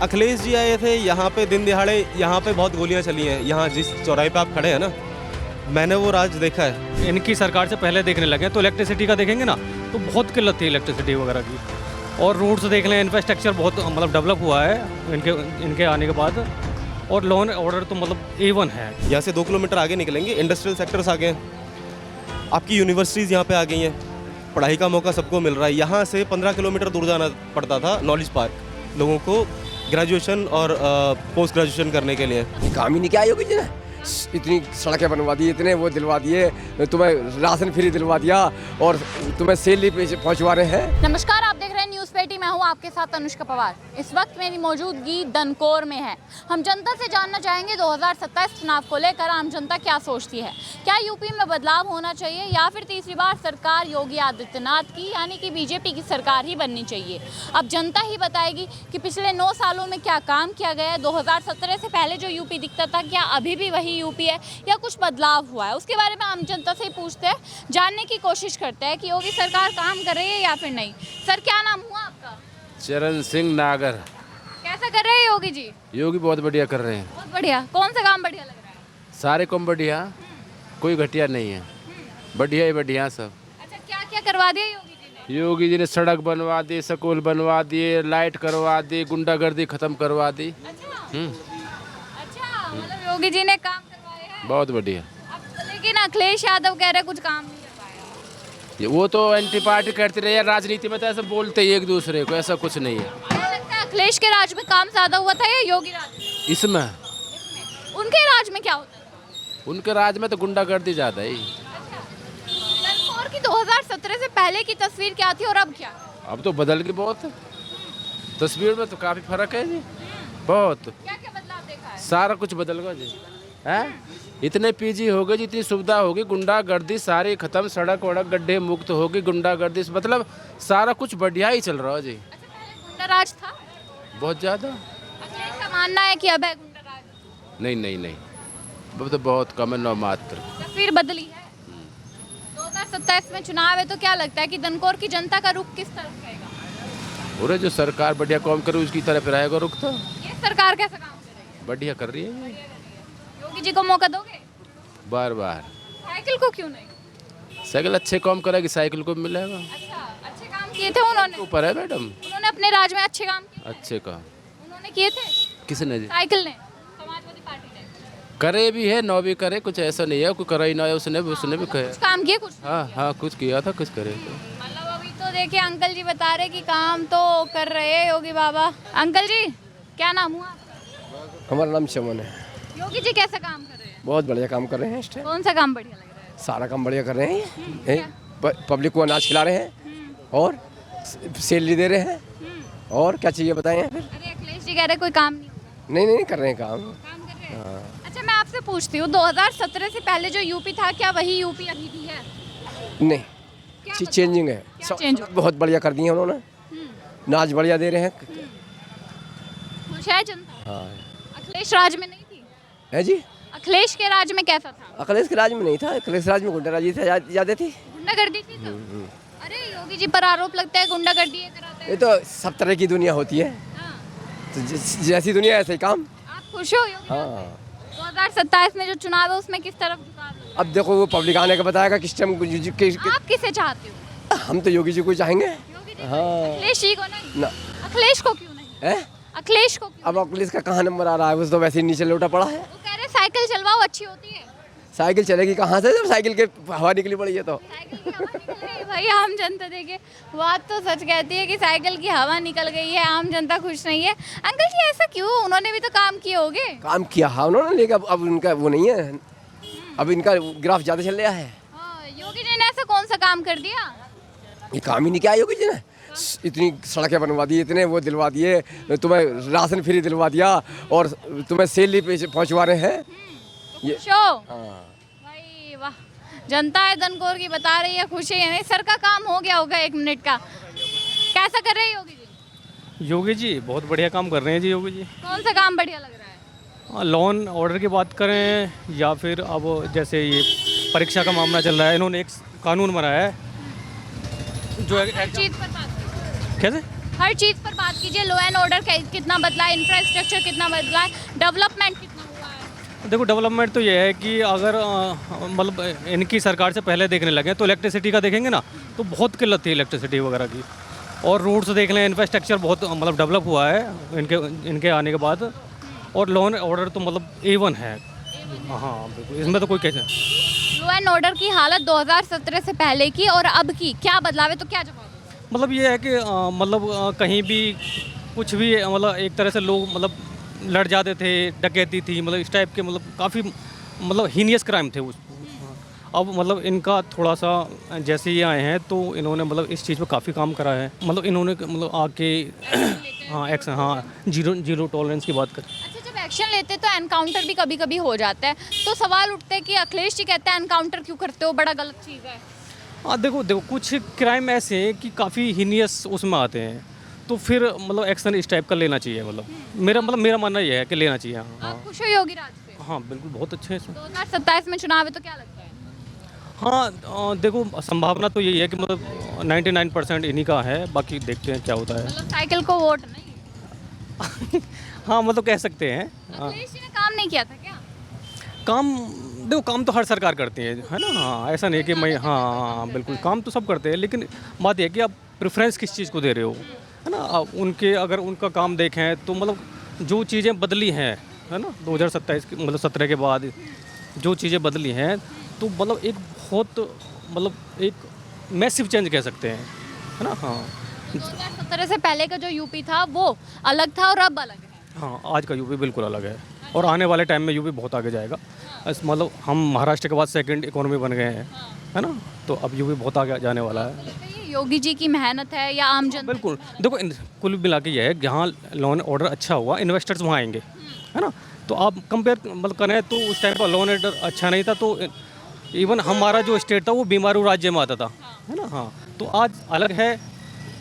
अखिलेश जी आए थे यहाँ पे दिन दिहाड़े, यहाँ पे बहुत गोलियाँ चली हैं। यहाँ जिस चौराहे पे आप खड़े हैं ना, मैंने वो राज देखा है। इनकी सरकार से पहले देखने लगे तो इलेक्ट्रिसिटी का देखेंगे ना तो बहुत किल्लत थी इलेक्ट्रिसिटी वगैरह की। और रोड्स देख लें, इंफ्रास्ट्रक्चर बहुत मतलब डेवलप हुआ है इनके आने के बाद। और लॉ एंड ऑर्डर तो मतलब A1 है। यहाँ से 2 किलोमीटर आगे निकलेंगे, इंडस्ट्रियल सेक्टर्स आ गए हैं, आपकी यूनिवर्सिटीज़ यहाँ पे आ गई हैं, पढ़ाई का मौका सबको मिल रहा है। यहाँ से 15 किलोमीटर दूर जाना पड़ता था नॉलेज पार्क लोगों को ग्रेजुएशन और पोस्ट ग्रेजुएशन करने के लिए। काम ही नहीं किया योगी जी ने। इतनी सड़कें बनवा दी, इतने वो दिलवा दिए, तुम्हें राशन फ्री दिलवा दिया और तुम्हें सैलरी पहुंचवा रहे हैं। नमस्कार, आप देख रहे हैं न्यूज़ पेटी। मैं हूं आपके साथ अनुष्का पवार। इस वक्त मेरी मौजूदगी दनकौर में है। हम जनता से जानना चाहेंगे 2027 चुनाव को लेकर आम जनता क्या सोचती है। क्या यूपी में बदलाव होना चाहिए या फिर तीसरी बार सरकार योगी आदित्यनाथ की यानी कि बीजेपी की सरकार ही बननी चाहिए। अब जनता ही बताएगी कि पिछले 9 सालों में क्या काम किया गया है। 2017 से पहले जो यूपी दिखता था, क्या अभी भी वही यूपी है या कुछ बदलाव हुआ है। उसके बारे में आम जनता से ही पूछते हैं, जानने की कोशिश करते हैं कि योगी सरकार काम कर रही है या फिर नहीं। सर, क्या नाम हुआ आपका? चरण सिंह नागर। कैसा कर रहे हैं योगी जी? योगी बहुत बढ़िया कर रहे हैं। बहुत बढ़िया। कौन सा काम बढ़िया लग रहा है? सारे काम बढ़िया, कोई घटिया नहीं है, बढ़िया ही बढ़िया सब। अच्छा, क्या क्या करवा दिया योगी जी ने? योगी जी ने सड़क बनवा दी, स्कूल बनवा दिए, लाइट करवा दी, गुंडागर्दी खत्म करवा दी। अच्छा, मतलब योगी जी ने काम करवाए हैं। बहुत बढ़िया। अब लेकिन अखिलेश यादव कह रहे कुछ काम नहीं कर पाया। वो तो एंटी पार्टी करते रहे, राजनीति में तो ऐसा बोलते ही एक दूसरे को, ऐसा कुछ नहीं है। क्या लगता है अखिलेश के राज में काम ज्यादा हुआ था या योगी राज में? इसमें उनके राज में क्या होता था? उनके राज में तो गुंडागर्दी ज़्यादा ही। और की 2017 से पहले की तस्वीर क्या थी और अब क्या? अब तो बदल गई बहुत, तस्वीर में तो काफ़ी फर्क है जी, बहुत। क्या क्या बदलाव देखा है? सारा कुछ बदल गया जी, हैं? इतने पीजी हो गए, जितनी सुविधा होगी, गुंडागर्दी सारी खत्म, सड़क वड़क गड्ढे मुक्त होगी, गुंडागर्दी मतलब सारा कुछ बढ़िया ही चल रहा है जी। अच्छा, पहले गुंडा राज था? बहुत ज़्यादा। अखिलेश का मानना है कि अब है गुंडा राज? नहीं नहीं नहीं, वो तो बहुत कम है, नौ मात्र। तस्वीर बदली है। 2027 में चुनाव है तो क्या लगता है कि दनकौर की जनता का रुख किस तरफ रहेगा? और जो सरकार बढ़िया काम करे उसकी तरफ रहेगा रुख तो। ये सरकार कैसा काम करेगी? बढ़िया कर रही है योगी जी को मौका दोगे? बार बार। साइकिल को क्यों नहीं? साइकिल अच्छे काम करेगी, साइकिल को मिलेगा। अच्छा, अच्छे काम किए थे उन्होंने। ऊपर है मैडम, उन्होंने अपने राज में अच्छे काम किए। अच्छे काम उन्होंने किए थे। किसने जी साइकिल ने, समाजवादी पार्टी ने करे भी है, नौ भी करे, कुछ ऐसा नहीं है कोई करे ही ना है, उसने भी कहे। कुछ काम किए, कुछ हाँ हाँ, कुछ किया था, कुछ करे तो। मतलब अभी तो देखिए अंकल जी बता रहे कि काम तो कर रहे हैं योगी बाबा। अंकल जी, क्या नाम हुआ आपका? हमारा नाम चमन है। योगी जी कैसा काम कर रहे हैं? बहुत बढ़िया काम कर रहे हैं इस टाइम। कौन सा काम बढ़िया लग रहा है? सारा काम बढ़िया कर रहे हैं। पब्लिक को अनाज खिला रहे हैं और सैलरी दे रहे हैं। और क्या चाहिए बताएं फिर? अरे अखिलेश जी कह रहे कोई काम नहीं होगा। नहीं कर रहे हैं काम। काम कर रहे हैं। अच्छा, मैं आपसे पूछती हूँ 2017 से पहले जो यूपी था, क्या वही यूपी अभी भी है? नहीं, क्या चेंजिंग है। क्या चेंज हो? बहुत बढ़िया कर दिए उन्होंने, अनाज बढ़िया दे रहे हैं। खुश है जनता? हाँ अखिलेश राज में नहीं थी? है जी। अखिलेश के राज में कैसा था? अखिलेश के राज में नहीं था, अखिलेश राज में गुंडाराजी ज़्यादा थी। गुंडागर्दी थी तो? अरे योगी जी पर आरोप लगता है गुंडागर्दी ये कराते ये हैं। तो सब तरह की दुनिया होती है, हाँ। तो जैसी दुनिया ऐसे ही काम। आप खुश हो योगी? हाँ, 2027 में जो चुनाव है उसमें किस तरफ झुकाव है? अब देखो वो पब्लिक आने का बताएगा किस टाइम। आप किसे चाहते हो? हम तो योगी जी को चाहेंगे। योगी जी? हाँ। अखिलेश जी को नहीं? ना। अखिलेश को क्यों नहीं? है? अखिलेश को क्यों? अब अखिलेश का कहाँ नंबर आ रहा है, उस तो वैसे ही नीचे लौटा पड़ा है। वो कह रहे साइकिल चलवाओ, अच्छी होती है। साइकिल चलेगी कहाँ से जब साइकिल के हवा निकली पड़ी है तो। साइकिल की हवा निकल गई भाई, आम जनता देखिए बात तो सच कहती है कि साइकिल की हवा निकल गई है, आम जनता खुश नहीं है। अंकल जी ऐसा क्यों? उन्होंने भी तो काम किए होंगे। काम किया हाँ उन्होंने, लेकिन अब उनका वो नहीं है, अब इनका ग्राफ ज़्यादा चल रहा है। हाँ, योगी जी ने ऐसा कौन सा काम कर दिया? ये काम ही नहीं किया योगी जी ने। इतनी सड़कें बनवा दी, इतने वो दिलवा दिए, तुम्हें राशन फ्री दिलवा दिया और तुम्हें सैलरी पहुंचवा रहे हैं। ये शो हाँ। भाई वाह, जनता है दनकौर की बता रही है खुशी है। नहीं, सर का काम हो गया होगा 1 मिनट का। कैसा कर रहे हैं योगी जी? योगी जी बहुत बढ़िया काम कर रहे हैं जी योगी जी। कौन सा काम बढ़िया लग रहा है? लॉ एंड ऑर्डर की बात करें या फिर अब जैसे ये परीक्षा का मामला चल रहा है, इन्होंने एक कानून बनाया है जो हर चीज पर बात करें। कैसे हर चीज़ पर बात कीजिए, लॉ एंड ऑर्डर कितना बदला है, इंफ्रास्ट्रक्चर कितना बदला है, डेवलपमेंट कितना हुआ है? देखो डेवलपमेंट तो ये है कि अगर मतलब इनकी सरकार से पहले देखने लगे तो इलेक्ट्रिसिटी का देखेंगे ना, तो बहुत किल्लत थी इलेक्ट्रिसिटी वगैरह की। और रोड्स देख लें, इंफ्रास्ट्रक्चर बहुत मतलब डेवलप हुआ है इनके आने के बाद। और लॉ एंड ऑर्डर तो मतलब A1 है। हाँ बिल्कुल, इसमें तो कोई कैसे। लॉ एंड ऑर्डर की हालत 2017 से पहले की और अब की क्या बदलाव है, तो क्या जवाब है? मतलब ये है कि मतलब कहीं भी कुछ भी मतलब एक तरह से लोग मतलब लड़ जाते थे, डकैती थी, मतलब इस टाइप के मतलब काफ़ी मतलब हीनियस क्राइम थे उस। अब मतलब इनका थोड़ा सा जैसे ये आए हैं तो इन्होंने मतलब इस चीज़ पे काफ़ी काम करा है। मतलब इन्होंने मतलब आके हाँ एक्शन, हाँ जीरो टॉलरेंस की बात करें। अच्छा, जब एक्शन लेते तो एनकाउंटर भी कभी कभी हो जाता है, तो सवाल उठते हैं कि अखिलेश जी कहते हैं एनकाउंटर क्यों करते हो, बड़ा गलत चीज़ है। हाँ देखो कुछ क्राइम ऐसे हैं कि काफ़ी हीनियस उसमें आते हैं, तो फिर मतलब एक्शन इस टाइप का लेना चाहिए। मतलब मेरा मानना ये है कि लेना चाहिए। हाँ आप खुश हो योगी राज से? हाँ बिल्कुल, बहुत अच्छे हैं। 2027 में चुनाव है तो क्या लगता है? हाँ देखो संभावना तो यही है कि मतलब 99% इन्हीं का है, बाकी देखते हैं क्या होता है। मतलब साइकिल को वोट नहीं? हाँ मतलब कह सकते हैं। अखिलेश जी ने काम नहीं किया था क्या? काम देखो, काम तो हर सरकार करती है ना। हाँ ऐसा नहीं कि मैं, हाँ बिल्कुल काम तो सब करते हैं, लेकिन बात यह है कि आप प्रेफरेंस किस चीज़ को दे रहे हो, है ना। आप उनके अगर उनका काम देखें तो मतलब जो चीज़ें बदली हैं, है ना, 2027 के मतलब 17 के बाद जो चीज़ें बदली हैं, तो मतलब एक बहुत मतलब एक मैसिव चेंज कह सकते हैं, है ना। हाँ 2017 से पहले का जो यूपी था वो अलग था और अब अलग है। हाँ आज का यूपी बिल्कुल अलग है, और आने वाले टाइम में यूपी बहुत आगे जाएगा। मतलब हम महाराष्ट्र के बाद सेकंड इकोनॉमी बन गए हैं, है ना, तो अब यूपी बहुत आगे जाने वाला है। तो ये योगी जी की मेहनत है या आम जनता? बिल्कुल देखो कुल मिला के ये है, जहाँ लॉ एंड ऑर्डर अच्छा हुआ, इन्वेस्टर्स वहाँ आएंगे, है ना। तो आप कंपेयर मतलब करें तो उस टाइम पर लॉ एंड ऑर्डर अच्छा नहीं था, तो इवन हमारा जो स्टेट था वो बीमारू राज्य में आता था, है ना। हाँ तो आज अलग है,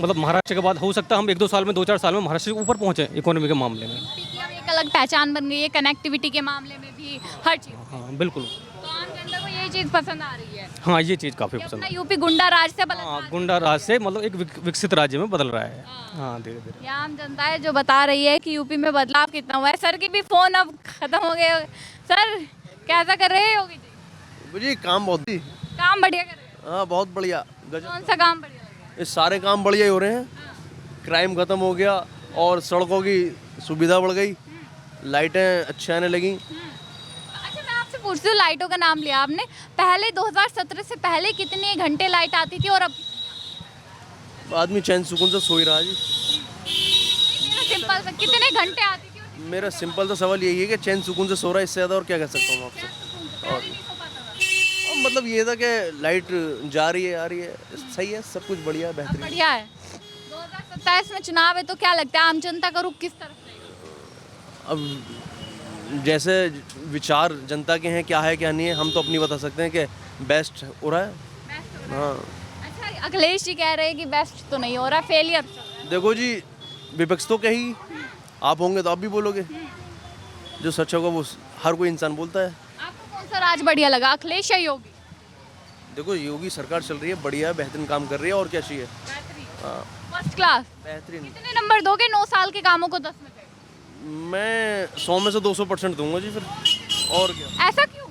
मतलब महाराष्ट्र के बाद हो सकता है हम 1-2 साल में, 2-4 साल में महाराष्ट्र के ऊपर पहुँचे इकोनॉमी के मामले में। यूपी की अब एक अलग पहचान बन गई है, कनेक्टिविटी के मामले में भी, हर चीज़। हाँ बिल्कुल। तो आम जनता को यही चीज़ पसंद आ रही है हाँ ये चीज़ काफ़ी कि पसंद अपना है। यूपी गुंडा राज से बदल। हाँ गुंडा राज से मतलब एक विकसित राज्य में बदल रहा है। हाँ धीरे धीरे। ये आम जनता है जो बता रही है कि यूपी में बदलाव कितना हुआ है। सर की भी फोन अब खत्म हो गए। सर कैसा कर रहे हैं योगी जी? जी काम बहुत ही, काम बढ़िया कर रहे हैं? हाँ बहुत बढ़िया, गजब। कौन सा काम बढ़िया लग रहा है? ये सारे काम बढ़िया ही हो रहे हैं। क्राइम खत्म हो गया और सड़कों की सुविधा बढ़ गई, लाइटें अच्छी आने लगी। अच्छा, मैं आपसे पूछती हूँ, लाइटों का नाम लिया आपने, पहले 2017 से पहले कितने घंटे लाइट आती थी और अब? आदमी चैन सुकून से सो ही रहा जी। मेरा सिंपल सा, कितने घंटे आती थी और मेरा सिंपल सा सवाल यही है कि चैन सुकून से सो रहा है, इससे ज़्यादा और क्या कह सकता हूँ आपसे। पहले नहीं सो पाता था? और मतलब ये था कि लाइट जा रही है, आ रही है, सही है, सब कुछ बढ़िया अब बेहतरीन। बढ़िया है। 2027 में चुनाव है तो क्या लगता है आम जनता का रुख किस तरफ रहेगा? अब जैसे विचार जनता के हैं, क्या है क्या नहीं है, हम तो अपनी बता सकते हैं कि बेस्ट हो रहा है। बेस्ट हो रहा है। हाँ अच्छा, अखिलेश जी कह रहे हैं कि बेस्ट तो नहीं हो रहा, फेलियर चल रहा है। देखो जी, विपक्ष तो कही, आप होंगे तो आप भी बोलोगे। जो सच होगा वो हर कोई इंसान बोलता है। आपको कौन सा राज बढ़िया लगा, अखिलेश या योगी? देखो योगी सरकार चल रही है, बढ़िया बेहतरीन काम कर रही है, और क्या चाहिए। हाँ फर्स्ट क्लास। बेहतरीन। कितने नंबर दोगे 9 साल के कामों को 10 में से? मैं 100 में से 200% दूंगा जी फिर, और क्या। ऐसा क्यों?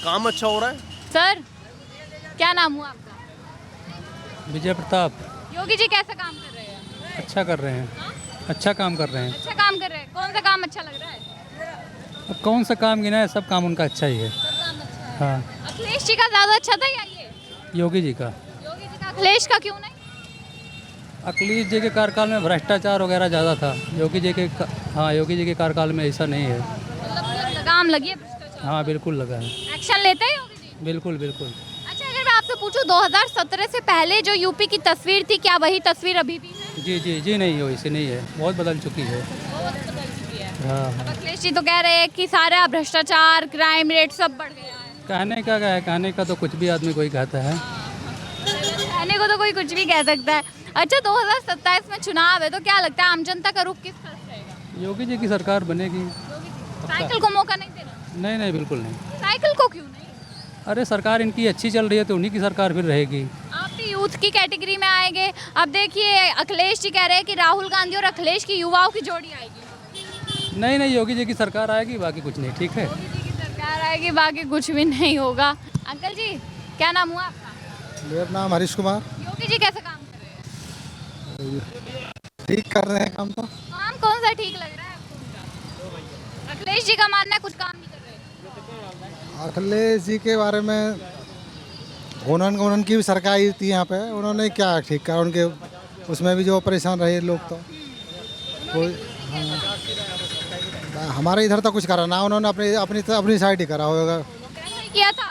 काम अच्छा हो रहा है। सर क्या नाम हुआ आपका? विजय प्रताप। योगी जी कैसा काम कर रहे हैं? अच्छा कर रहे हैं, अच्छा काम कर रहे हैं। अच्छा काम कर रहे हैं। कौन सा काम अच्छा लग रहा है? अब कौन सा काम गिना है, सब काम उनका अच्छा ही है। सब काम अच्छा है। हाँ अखिलेश जी का ज्यादा अच्छा था या ये? योगी जी का। योगी जी का। अखिलेश का क्यों नहीं? अखिलेश जी के कार्यकाल में भ्रष्टाचार वगैरह ज़्यादा था। योगी जी के हाँ योगी जी के कार्यकाल में ऐसा नहीं है। मतलब लगाम लगी है भ्रष्टाचार। हाँ बिल्कुल लगा है, एक्शन लेते हैं योगी जी? बिल्कुल बिल्कुल। अच्छा, अगर मैं आपसे पूछूं 2017 से पहले जो यूपी की तस्वीर थी, क्या वही तस्वीर अभी भी है? जी नहीं हो, ऐसे नहीं है, बहुत बदल चुकी है। बहुत बदल चुकी है। हाँ अब हाँ। अखिलेश जी तो कह रहे हैं कि सारा भ्रष्टाचार, क्राइम रेट सब बढ़ गया है। कहने का क्या है, कहने का तो कुछ भी आदमी कोई कहता है। कहने को तो कोई कुछ भी कह सकता है। अच्छा, 2027 में चुनाव है तो क्या लगता है आम जनता का रुख किस तरफ रहेगा? योगी जी की सरकार बनेगी। साइकिल को मौका नहीं देना? नहीं बिल्कुल नहीं। साइकिल को क्यों नहीं? अरे सरकार इनकी अच्छी चल रही है तो उन्हीं की सरकार फिर रहेगी। आपकी जी यूथ की कैटेगरी में आएंगे। अब देखिए अखिलेश जी कह रहे हैं कि राहुल गांधी और अखिलेश की युवाओं की जोड़ी आएगी। नहीं नहीं, योगी जी की सरकार आएगी, बाकी कुछ नहीं। ठीक है, योगी जी की सरकार आएगी, बाकी कुछ भी नहीं होगा। अंकल जी क्या नाम हुआ आपका? मेरा नाम हरीश कुमार। योगी जी कैसे काम कर रहे हैं? ठीक कर रहे हैं काम तो। काम कौन सा ठीक लग रहा है आपको उनका? अखिलेश जी का मानना है कुछ काम नहीं कर रहे। अखिलेश जी के बारे में उनकी भी सरकार आई थी यहाँ पे, उन्होंने क्या ठीक करा, उनके उसमें भी जो परेशान रहे लोग तो कोई हमारे इधर तो कुछ करा ना उन्होंने, अपनी साइड ही करा होगा। कैसे किया था?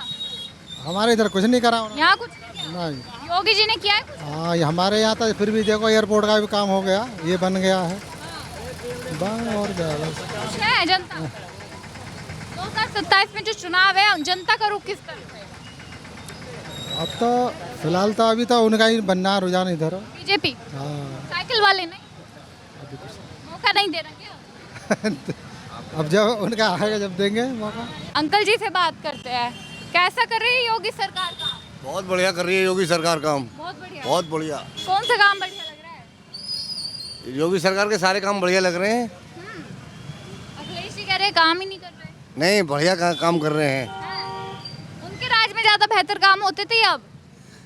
हमारे इधर कुछ नहीं करा उन्होंने। यहाँ कुछ नहीं किया? नहीं, योगी जी ने किया है कुछ? हाँ ये हमारे यहाँ तो फिर भी देखो एयरपोर्ट का भी काम हो गया, ये बन गया है, बस और क्या बस। कुछ है जनता? 2027 में जो चुनाव है जनता का रुख किस तरफ है? अब तो फिलहाल तो अभी तो उनका ही बनना है रुझान इधर। बीजेपी? हाँ साइकिल वाले नहीं? मौका नहीं दे रहे क्या? अब जब उनका आएगा जब देंगे मौका। अंकल जी से बात करते हैं, कैसा कर रही है योगी सरकार काम? बहुत बढ़िया कर रही है योगी सरकार काम, बहुत बढ़िया। बहुत बढ़िया। कौन सा काम बढ़िया लग रहा है? योगी सरकार के सारे काम बढ़िया लग रहे हैं। अखिलेश जी कह रहे हैं काम ही नहीं कर रहे। नहीं, बढ़िया काम कर रहे हैं। उनके राज में ज्यादा बेहतर काम होते थे, अब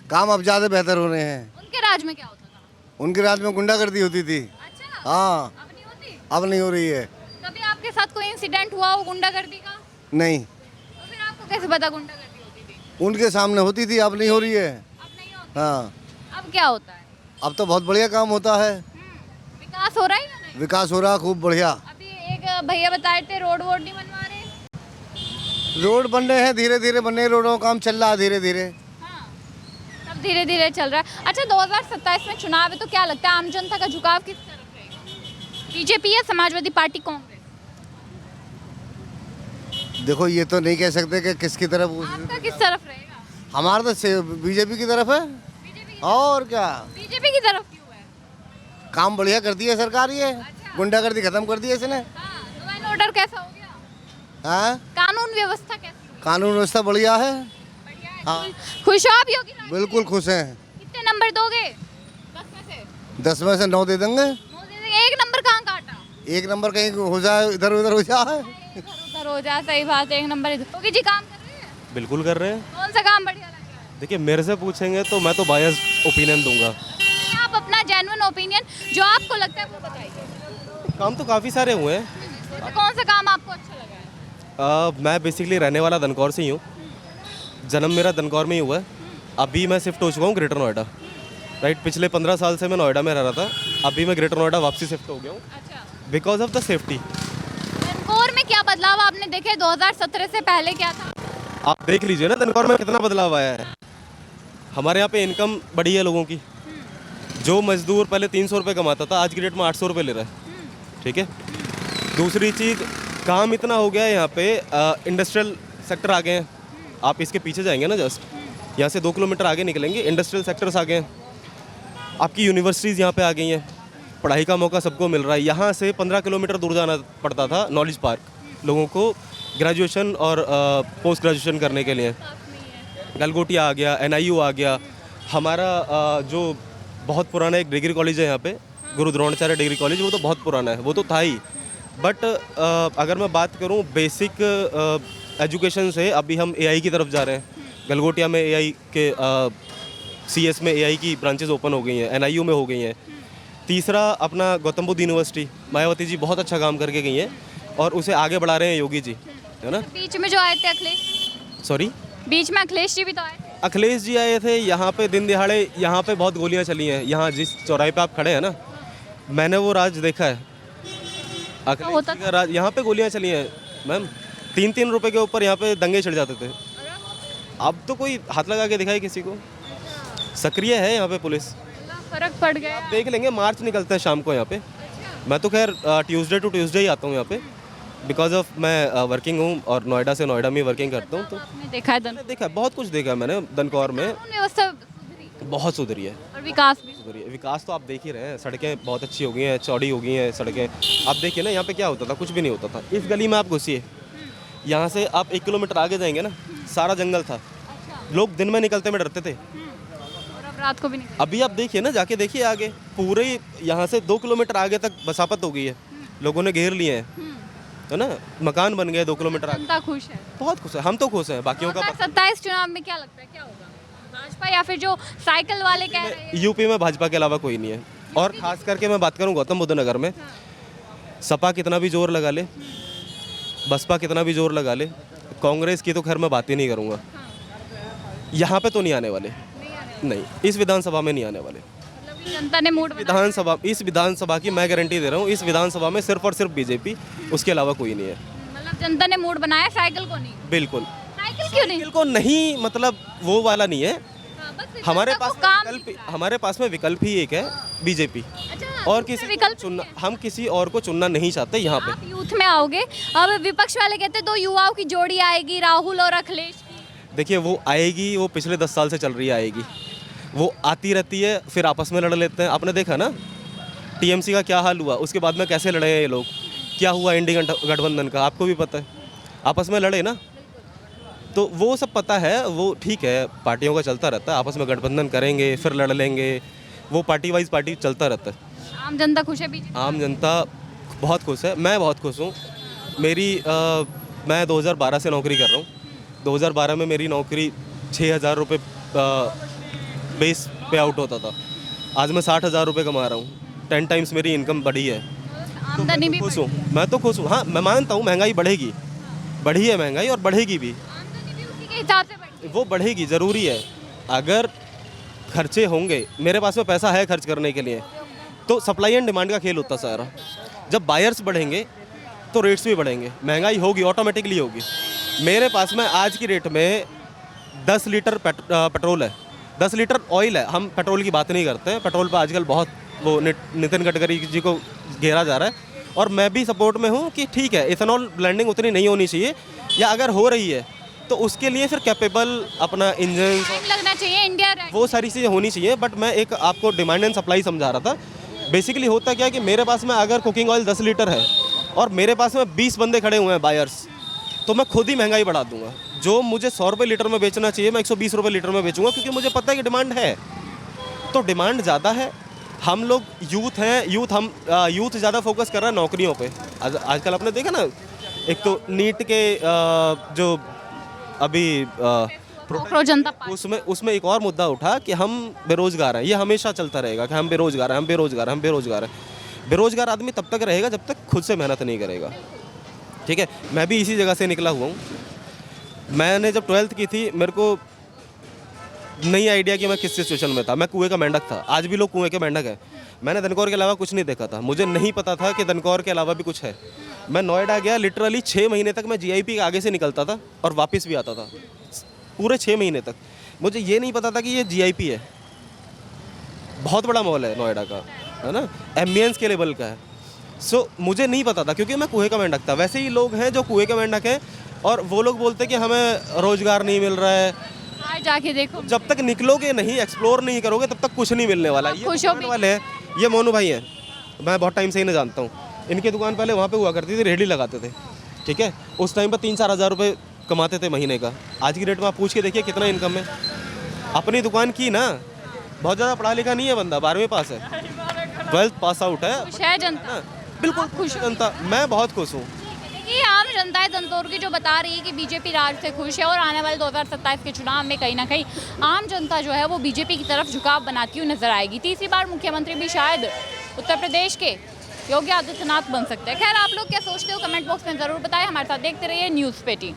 काम अब ज़्यादा बेहतर हो रहे हैं। उनके राज में क्या होता था? उनके राज में गुंडागर्दी होती थी। अच्छा, हाँ, अब नहीं होती? अब नहीं हो रही है। कभी आपके साथ कोई इंसिडेंट हुआ हो गुंडागर्दी का? नहीं, तो फिर आपको कैसे पता गुंडागर्दी होती थी? उनके सामने होती थी, अब नहीं हो रही है। अब नहीं होती। हाँ, अब क्या होता है? अब तो बहुत बढ़िया काम होता है। विकास हो रहा है या नहीं? विकास हो रहा खूब बढ़िया। अभी एक भैया बताए थे रोड वोड नहीं बनवा रहे। रोड बन रहे हैं, धीरे धीरे बन रहे हैं, रोडों का काम चल रहा है धीरे धीरे। हाँ, सब धीरे धीरे चल रहा है। अच्छा 2027 में चुनाव है तो क्या लगता है आम जनता का झुकाव किस तरफ रहेगा? बीजेपी या समाजवादी पार्टी, कांग्रेस? देखो ये तो नहीं कह सकते कि किसकी तरफ। आपका किस तरफ रहेगा? हमारा तो बीजेपी की तरफ है। बीजेपी? और क्या, बीजेपी की तरफ क्यों है? काम बढ़िया करती है सरकार ये। गुंडागर्दी खत्म कर दी है इसने। हाँ, लॉ एंड ऑर्डर कैसा हो गया? हाँ, कानून व्यवस्था कैसी हो गई? कानून व्यवस्था बढ़िया है। बढ़िया है। हाँ। खुश हो आप योगी राज? बिल्कुल खुश हैं। कितने नंबर दोगे 10 में से? 10 में से 9 दे देंगे। 9 दे देंगे। एक नंबर कहाँ काटा? एक नंबर कहीं हो जाए, इधर उधर हो जाए। इधर उधर हो जाए, सही बात है। एक नंबर योगी जी काम कर रहे हैं? बिल्कुल कर रहे हैं। कौन सा काम बढ़िया लग रहा है? देखिए मेरे से पूछेंगे तो मैं तो बायस ओपिनियन दूंगा। नहीं, आप अपना जेन्युइन ओपिनियन जो आपको लगता है वो बताइए। काम तो काफ़ी सारे हुए हैं। तो कौन सा काम आपको अच्छा लगा है? मैं बेसिकली रहने वाला दनकौर से ही हूँ, जन्म मेरा दनकौर में ही हुआ है। अभी मैं शिफ्ट हो चुका हूँ ग्रेटर नोएडा, राइट। पिछले 15 साल से मैं नोएडा में रह रहा था, अभी मैं ग्रेटर नोएडा वापसी शिफ्ट हो गया हूँ अच्छा, because of the safety. Dankaur में क्या बदलाव आपने देखे? 2017 से पहले क्या था? आप देख लीजिए ना दनकौर में कितना बदलाव आया है। हमारे यहाँ पे इनकम बढ़ी है लोगों की। जो मजदूर पहले 300 रुपये कमाता था आज की डेट में 800 रुपये ले रहा है, ठीक है। दूसरी चीज़, काम इतना हो गया है यहाँ पे, इंडस्ट्रियल सेक्टर आ गए हैं। आप इसके पीछे जाएंगे ना, जस्ट यहाँ से 2 किलोमीटर आगे निकलेंगे, इंडस्ट्रियल सेक्टर्स आ गए हैं। आपकी यूनिवर्सिटीज़ यहाँ पे आ गई हैं, पढ़ाई का मौका सबको मिल रहा है। यहाँ से 15 किलोमीटर दूर जाना पड़ता था नॉलेज पार्क लोगों को ग्रेजुएशन और पोस्ट ग्रेजुएशन करने के लिए। गलगोटिया आ गया, NIU आ गया। हमारा जो बहुत पुराना एक डिग्री कॉलेज है यहाँ पे, गुरु द्रोणाचार्य डिग्री कॉलेज, वो तो बहुत पुराना है, वो तो था ही। बट अगर मैं बात करूँ बेसिक एजुकेशन से, अभी हम AI की तरफ जा रहे हैं। गलगोटिया में AI के CS में AI की ब्रांचेस ओपन हो गई हैं, NIU में हो गई हैं। तीसरा अपना गौतम बुद्ध यूनिवर्सिटी, मायावती जी बहुत अच्छा काम करके गई हैं और उसे आगे बढ़ा रहे हैं योगी जी, है ना। बीच में जो आए थे अखिलेश, सॉरी, बीच में अखिलेश जी भी तो आए थे। अखिलेश जी आए थे यहाँ पे, दिन दिहाड़े यहाँ पे बहुत गोलियाँ चली हैं। यहाँ जिस चौराहे पे आप खड़े हैं ना, मैंने वो राज देखा है। अखिलेश जी का राज, यहाँ पे गोलियाँ चली हैं मैम। 3-3 रुपए के ऊपर यहाँ पे दंगे छिड़ जाते थे। अब तो कोई हाथ लगा के दिखाए किसी को। सक्रिय है यहाँ पे पुलिस, फर्क पड़ गया। आप देख लेंगे। मार्च निकलता है शाम को यहाँ पे। मैं तो खैर ट्यूसडे टू ट्यूसडे ही आता हूँ यहाँ पे, बिकॉज ऑफ मैं वर्किंग हूँ और नोएडा से नोएडा में वर्किंग करता हूँ। तो आपने देखा है मैंने देखा, बहुत कुछ देखा है मैंने दनकौर में। कानून व्यवस्था सुधरी बहुत सुधरी है, और विकास भी। सुधरी है। विकास तो आप देख ही रहे हैं, सड़कें बहुत अच्छी हो गई हैं, चौड़ी हो गई हैं सड़कें। आप देखिए ना, यहाँ पे क्या होता था, कुछ भी नहीं होता था। इस गली में आप घुसिए, यहाँ से आप 1 किलोमीटर आगे जाएंगे ना, सारा जंगल था। लोग दिन में निकलते में डरते थे। आप रात को भी नहीं अभी आप देखिए ना, जाके देखिए आगे, पूरे यहाँ से 2 किलोमीटर आगे तक बसापत हो गई है, लोगों ने घेर लिए हैं, है ना, मकान बन गए 2 किलोमीटर आगे। जनता खुश है। बहुत खुश है, हम तो खुश हैं, बाकियों का 2027 चुनाव में क्या लगता है क्या होगा? भाजपा या फिर जो साइकिल वाले कह रहे हैं? यूपी में भाजपा के अलावा कोई नहीं है। और खास करके मैं बात करूं गौतम बुद्ध नगर में, सपा कितना भी जोर लगा ले, बसपा कितना भी जोर लगा ले, कांग्रेस की तो खैर मैं बात ही नहीं करूंगा, यहाँ पे तो नहीं आने वाले, नहीं, इस विधानसभा में नहीं आने वाले। मतलब कि जनता ने मूड बना इस विधानसभा की मैं गारंटी दे रहा हूँ, इस विधानसभा में सिर्फ और सिर्फ बीजेपी, उसके अलावा कोई नहीं है। मतलब जनता ने मूड बनाया साइकिल को नहीं। बिल्कुल। साइकिल क्यों नहीं? साइकिल को नहीं, मतलब वो वाला नहीं है, हाँ, बस हमारे जनता पास को काम विकल्प, हमारे पास में विकल्प ही एक है, बीजेपी। अच्छा, और यूथ किसी में विकल्प चुनना, नहीं है। हम किसी और को चुनना नहीं चाहते यहाँ पे। आप यूथ में आओगे, अब विपक्ष वाले कहते हैं 2 युवाओं की जोड़ी आएगी, राहुल और अखिलेश की। देखिए वो आएगी, वो पिछले 10 साल से चल रही आएगी, वो आती रहती है, फिर आपस में लड़ लेते हैं। आपने देखा ना टीएमसी का क्या हाल हुआ, उसके बाद में कैसे लड़े हैं ये लोग, क्या हुआ इंडी गठबंधन का, आपको भी पता है, आपस में लड़े ना, तो वो सब पता है, वो ठीक है, पार्टियों का चलता रहता है, आपस में गठबंधन करेंगे, फिर लड़ लेंगे, वो पार्टी वाइज पार्टी चलता रहता है। आम जनता खुश है बीजेपी? आम जनता बहुत खुश है, मैं बहुत खुश हूँ। मैं 2012 से नौकरी कर रहा हूँ, 2012 में मेरी नौकरी 6,000 रुपये बेस पे आउट होता था, आज मैं 60,000 रुपये कमा रहा हूँ, 10 टाइम्स मेरी इनकम बढ़ी है, आमदनी भी खुश हूँ, मैं तो खुश हूँ। हाँ, मैं मानता हूँ महंगाई बढ़ेगी, बढ़ी है महंगाई और बढ़ेगी भी, आमदनी भी उसी के हिसाब से बढ़ी। वो बढ़ेगी, ज़रूरी है। अगर खर्चे होंगे, मेरे पास में पैसा है खर्च करने के लिए, तो सप्लाई एंड डिमांड का खेल होता सारा, जब बायर्स बढ़ेंगे तो रेट्स भी बढ़ेंगे, महंगाई होगी, ऑटोमेटिकली होगी। मेरे पास में आज की रेट में 10 लीटर पेट्रोल है, 10 लीटर ऑयल है, हम पेट्रोल की बात नहीं करते हैं, पेट्रोल पर आजकल बहुत वो नितिन गडकरी जी को घेरा जा रहा है, और मैं भी सपोर्ट में हूँ कि ठीक है, इथेनॉल ब्लेंडिंग उतनी नहीं होनी चाहिए, या अगर हो रही है तो उसके लिए फिर कैपेबल अपना इंजन, टाइम लगना चाहिए, इंडिया रेडी। वो सारी चीज़ें होनी चाहिए। बट मैं एक आपको डिमांड एंड सप्लाई समझा रहा था। बेसिकली होता क्या है कि मेरे पास में अगर कुकिंग ऑयल 10 लीटर है और मेरे पास में 20 बंदे खड़े हुए हैं बायर्स, तो मैं खुद ही महंगाई बढ़ा दूंगा। जो मुझे 100 रुपये लीटर में बेचना चाहिए, मैं 120 रुपये लीटर में बेचूंगा, क्योंकि मुझे पता है कि डिमांड है, तो डिमांड ज़्यादा है। हम लोग यूथ हैं, यूथ ज़्यादा फोकस कर रहा है नौकरियों पे। आजकल आपने देखा ना, एक तो नीट के जो अभी प्रो जनता पार्टी, उसमें एक और मुद्दा उठा कि हम बेरोजगार हैं। ये हमेशा चलता रहेगा कि हम बेरोजगार हैं, हम बेरोजगार हैं, हम बेरोजगार हैं। बेरोजगार आदमी तब तक रहेगा जब तक खुद से मेहनत नहीं करेगा, ठीक है। मैं भी इसी जगह से निकला हुआ हूँ। मैंने जब 12th की थी, मेरे को नहीं आइडिया कि मैं किस सिचुएशन में था। मैं कुएं का मेंढक था, आज भी लोग कुएं के मेंढक हैं। मैंने दनकौर के अलावा कुछ नहीं देखा था, मुझे नहीं पता था कि दनकौर के अलावा भी कुछ है। मैं नोएडा गया, लिटरली 6 महीने तक मैं GIP के आगे से निकलता था और वापस भी आता था, पूरे 6 महीने तक। मुझे ये नहीं पता था कि ये GIP है, बहुत बड़ा मॉल है नोएडा का, है ना, एम्बियंस के लेवल का है। सो मुझे नहीं पता था, क्योंकि मैं कुएं का मेंढक था। वैसे ही लोग हैं जो कुएं के मेंढक हैं, और वो लोग बोलते हैं कि हमें रोजगार नहीं मिल रहा है। आज जाके देखो, जब तक निकलोगे नहीं, एक्सप्लोर नहीं करोगे, तब तक कुछ नहीं मिलने वाला। ये खुश हो दुकान वाले हैं, ये मोनू भाई हैं, मैं बहुत टाइम से इन्हें जानता हूँ। इनकी दुकान पहले वहाँ पे हुआ करती थी, रेहड़ी लगाते थे, ठीक है। उस टाइम पर 3-4 हज़ार रुपये कमाते थे महीने का। आज की डेट में आप पूछ के देखिए कितना इनकम है। अपनी दुकान की ना, बहुत ज़्यादा पढ़ा लिखा नहीं है बंदा, 12वीं पास है, 12th पास आउट है। खुश है जनता? बिल्कुल खुश है जनता, मैं बहुत खुश हूँ। देखिए, आम जनता है दंतौर की जो बता रही है कि बीजेपी राज से खुश है, और आने वाले 2027 के चुनाव में कहीं ना कहीं आम जनता जो है वो बीजेपी की तरफ झुकाव बनाती हुई नजर आएगी। तीसरी बार मुख्यमंत्री भी शायद उत्तर प्रदेश के योगी आदित्यनाथ बन सकते हैं। खैर, आप लोग क्या सोचते हो कमेंट बॉक्स में ज़रूर बताएं। हमारे साथ देखते रहिए न्यूज़ 18।